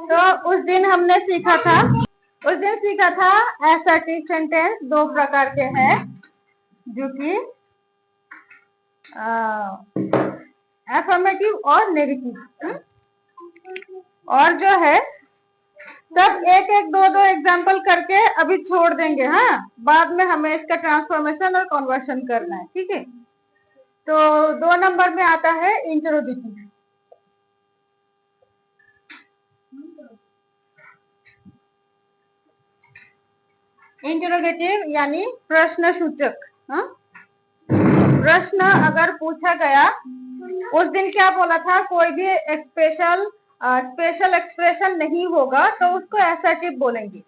तो उस दिन सीखा था असर्टिव सेंटेंस दो प्रकार के हैं, जो कि अफर्मेटिव और नेगेटिव। और जो है सब एक एक दो दो एग्जाम्पल करके अभी छोड़ देंगे। हाँ, बाद में हमें इसका ट्रांसफॉर्मेशन और कन्वर्शन करना है, ठीक है। तो 2 नंबर में आता है इंटरोगेटिव। इंटरोगेटिव यानी प्रश्न सूचक। हाँ, प्रश्न अगर पूछा गया, उस दिन क्या बोला था, कोई भी स्पेशल एक्सप्रेशन नहीं होगा तो उसको असर्टिव बोलेंगे।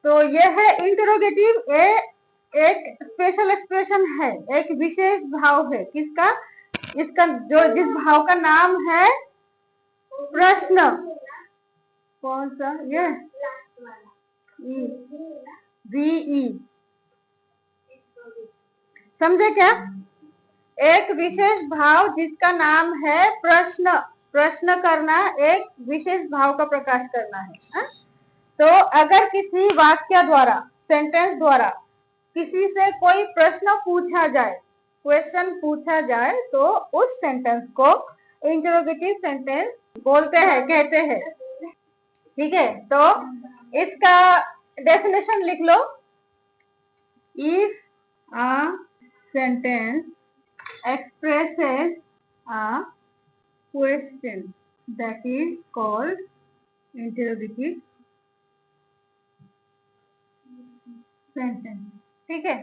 तो ये है इंटरोगेटिव, एक स्पेशल एक्सप्रेशन है, एक विशेष भाव है। किसका? इसका जो जिस भाव का नाम है प्रश्न। कौन सा? ये VE, समझे क्या? एक विशेष भाव जिसका नाम है प्रश्न। प्रश्न करना एक विशेष भाव का प्रकाश करना है। हा? तो अगर किसी वाक्य द्वारा, सेंटेंस द्वारा किसी से कोई प्रश्न पूछा जाए, क्वेश्चन पूछा जाए, तो उस सेंटेंस को इंटरोगेटिव सेंटेंस बोलते हैं, कहते हैं। ठीक है, तो इसका डेफिनेशन लिख लो। If a sentence expresses a question, that is called interrogative sentence. ठीक है,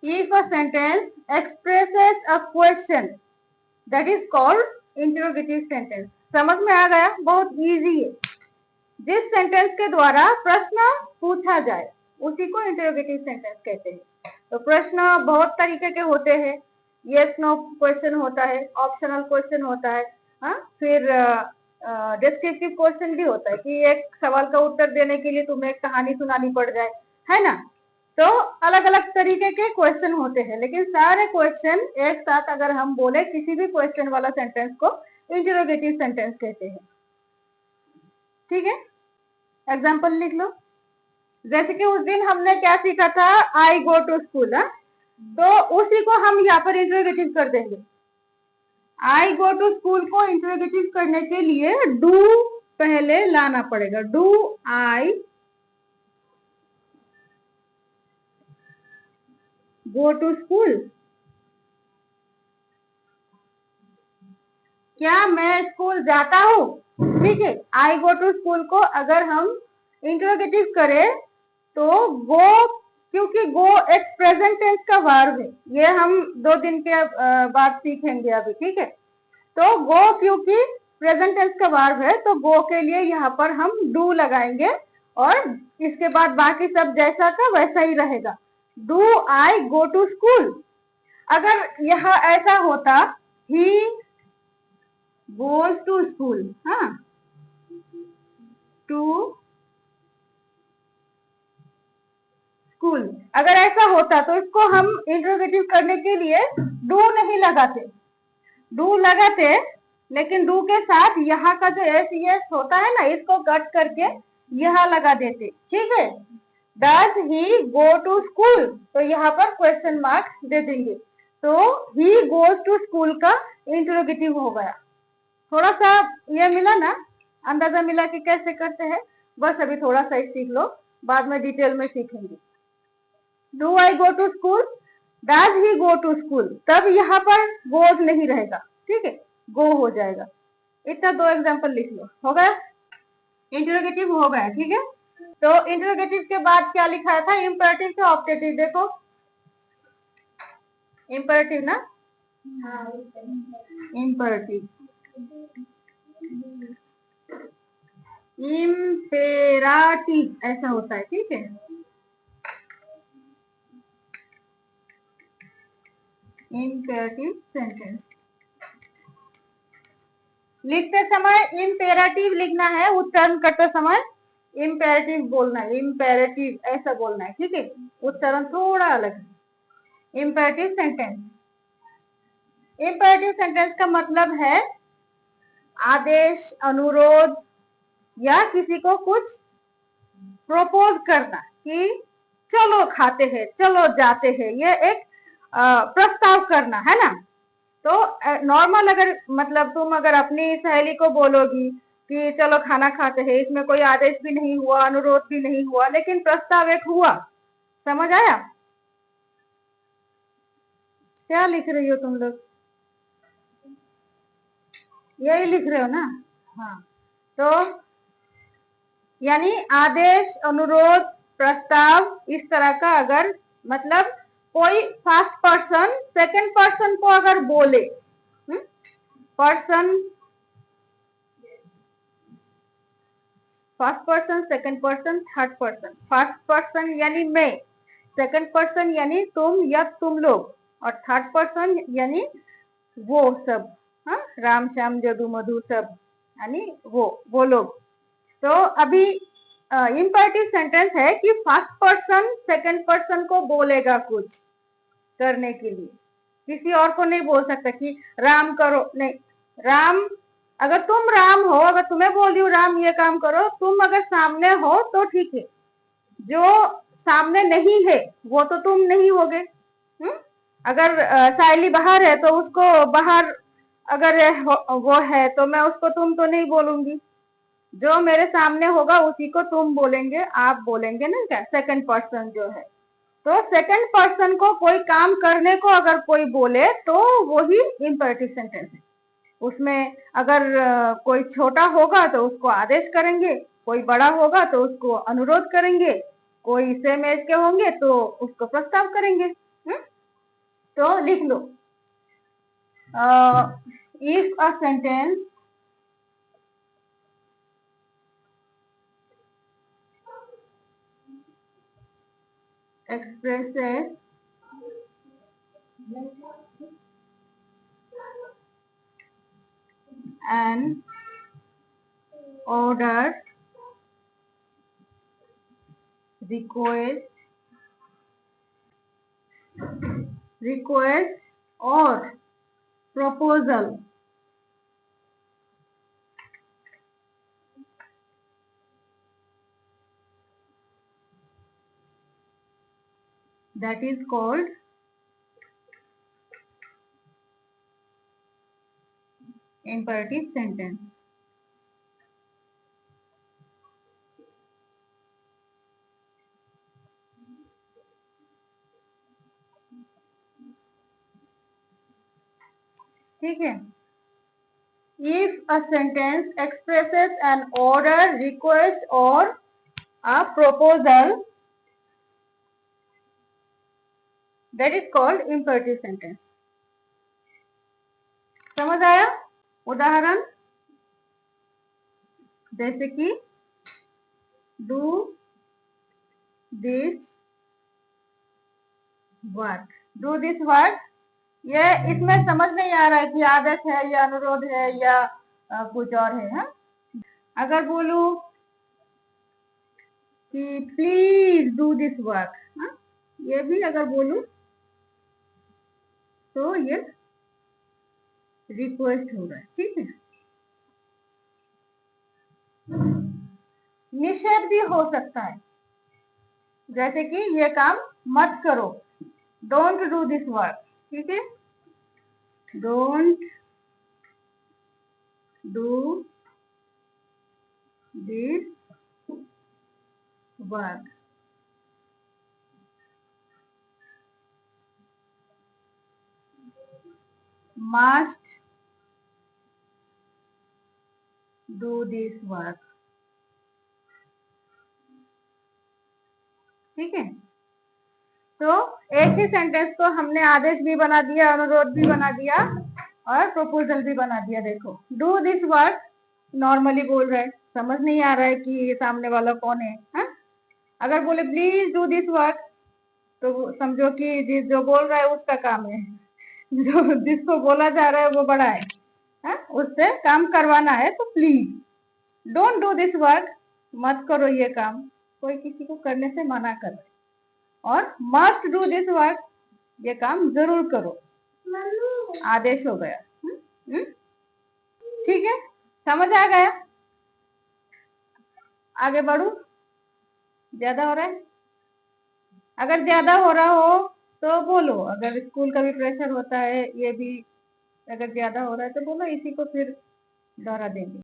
if a sentence expresses a question, that is called interrogative sentence. समझ में आ गया? बहुत इजी है। जिस सेंटेंस के द्वारा प्रश्न पूछा जाए उसी को इंटरोगेटिव सेंटेंस कहते हैं। तो प्रश्न बहुत तरीके के होते हैं। यस नो क्वेश्चन होता है, ऑप्शनल क्वेश्चन होता है, हाँ, फिर डिस्क्रिप्टिव क्वेश्चन भी होता है कि एक सवाल का उत्तर देने के लिए तुम्हें एक कहानी सुनानी पड़ जाए, है ना। तो अलग अलग तरीके के क्वेश्चन होते हैं, लेकिन सारे क्वेश्चन एक साथ अगर हम बोले किसी भी क्वेश्चन वाला सेंटेंस को इंटरोगेटिव सेंटेंस कहते हैं। ठीक है, एग्जाम्पल लिख लो। जैसे कि उस दिन हमने क्या सीखा था, आई गो टू स्कूल। तो उसी को हम यहाँ पर इंटरोगेटिव कर देंगे। आई गो टू स्कूल को इंटरोगेटिव करने के लिए डू पहले लाना पड़ेगा। Do I go to school? क्या मैं स्कूल जाता हूँ? ठीक है, आई गो टू स्कूल को अगर हम इंटरोगेटिव करें तो गो, क्योंकि गो एक प्रेजेंट टेंस का वर्ब है, ये हम 2 दिन के बाद सीखेंगे अभी। ठीक है, तो गो क्योंकि प्रेजेंट टेंस का वर्ब है, तो गो के लिए यहाँ पर हम डू लगाएंगे और इसके बाद बाकी सब जैसा का वैसा ही रहेगा। Do I go to school? अगर यहाँ ऐसा होता, ही गोज टू स्कूल, हाँ, टू स्कूल, अगर ऐसा होता तो इसको हम इंट्रोगेटिव करने के लिए डू नहीं लगाते। डू लगाते, लेकिन डू के साथ यहाँ का जो एस होता है ना, इसको कट करके यहाँ लगा देते। ठीक है, does he go to school? तो यहाँ पर क्वेश्चन मार्क दे देंगे, तो ही गोज टू स्कूल का इंट्रोगेटिव हो गया। थोड़ा सा ये मिला ना, अंदाजा मिला कि कैसे करते हैं। बस अभी थोड़ा सा सीख लो, बाद में डिटेल में सीखेंगे। Do I go to school, does he go to school, तब यहाँ पर गोज नहीं रहेगा। ठीक है, गो हो जाएगा। इतना 2 एग्जाम्पल लिख लो, हो गया, इंटरोगेटिव हो गया। ठीक है, तो इंटरोगेटिव के बाद क्या लिखा था, इंपरेटिव से ऑप्टेटिव। देखो इंपरेटिव ना, इंपरेटिव, इम्पेराटिव ऐसा होता है। ठीक है, इम्पेरेटिव सेंटेंस लिखते समय इम्पेरेटिव लिखना है, उच्चारण करते समय इम्पेरेटिव बोलना है, इम्पेरेटिव ऐसा बोलना है। ठीक है, उच्चारण थोड़ा अलग है। इम्पेरेटिव सेंटेंस, इम्पेरेटिव सेंटेंस का मतलब है आदेश, अनुरोध, या किसी को कुछ प्रपोज करना कि चलो खाते हैं, चलो जाते हैं, ये एक प्रस्ताव करना है ना। तो नॉर्मल अगर मतलब तुम अगर अपनी सहेली को बोलोगी कि चलो खाना खाते हैं, इसमें कोई आदेश भी नहीं हुआ, अनुरोध भी नहीं हुआ, लेकिन प्रस्ताव एक हुआ। समझ आया? क्या लिख रही हो तुम लोग? यही लिख रहे हो ना? हाँ, तो यानी आदेश, अनुरोध, प्रस्ताव इस तरह का अगर मतलब कोई फर्स्ट पर्सन सेकंड पर्सन को अगर बोले, person first person, second person, third person. First person यानी मैं, सेकंड पर्सन यानी तुम या तुम लोग, और थर्ड पर्सन यानी वो सब, हाँ, राम श्याम जदू मधु सब, यानी वो लोग। तो अभी इम्परेटिव सेंटेंस है कि फर्स्ट पर्सन सेकंड पर्सन को बोलेगा कुछ करने के लिए, किसी और को नहीं बोल सकता कि राम करो, नहीं। राम, अगर तुम राम हो, अगर तुम्हें बोल रही हूँ राम ये काम करो, तुम अगर सामने हो तो ठीक है, जो सामने नहीं है वो तो तुम नहीं होगे। अगर सायली बाहर है तो उसको बाहर अगर वो है तो मैं उसको तुम तो नहीं बोलूंगी, जो मेरे सामने होगा उसी को तुम बोलेंगे, आप बोलेंगे ना, क्या सेकंड पर्सन जो है। तो सेकंड पर्सन को कोई काम करने को अगर कोई बोले तो वही इंपरेटिव सेंटेंस है। उसमें अगर कोई छोटा होगा तो उसको आदेश करेंगे, कोई बड़ा होगा तो उसको अनुरोध करेंगे, कोई सेम एज के होंगे तो उसको प्रस्ताव करेंगे। तो लिख लो, if a sentence expresses an order, request or proposal, that is called imperative sentence। ठीक है। If a sentence expresses an order, request or a proposal, that is called imperative sentence। समझ आया? उदाहरण जैसे कि do this work, do this work, ये इसमें समझ नहीं आ रहा है कि आदेश है या अनुरोध है या कुछ और है, हा? अगर बोलू कि प्लीज डू दिस वर्क, ये भी अगर बोलू तो ये रिक्वेस्ट होगा। ठीक है। निषेध भी हो सकता है, जैसे कि ये काम मत करो, डोंट डू दिस वर्क। ठीक है, don't do this work. Must do this work. ठीक है, तो एक ही सेंटेंस को हमने आदेश भी बना दिया, अनुरोध भी बना दिया और प्रपोजल भी बना दिया। देखो, डू दिस वर्क नॉर्मली बोल रहे हैं, समझ नहीं आ रहा है कि सामने वाला कौन है, हा? अगर बोले प्लीज डू दिस वर्क तो समझो कि जो बोल रहा है उसका काम है, जो जिसको बोला जा रहा है वो बड़ा है, हा? उससे काम करवाना है, तो please don't do this work, मत करो ये काम, कोई किसी को करने से मना कर रहा है। और मस्ट डू दिस वर्क, ये काम जरूर करो, आदेश हो गया। ठीक है, समझ आ गया? आगे बढ़ू? ज्यादा हो रहा है? अगर ज्यादा हो रहा हो तो बोलो, अगर स्कूल का भी प्रेशर होता है, ये भी अगर ज्यादा हो रहा है तो बोलो, इसी को फिर दोहरा देंगे।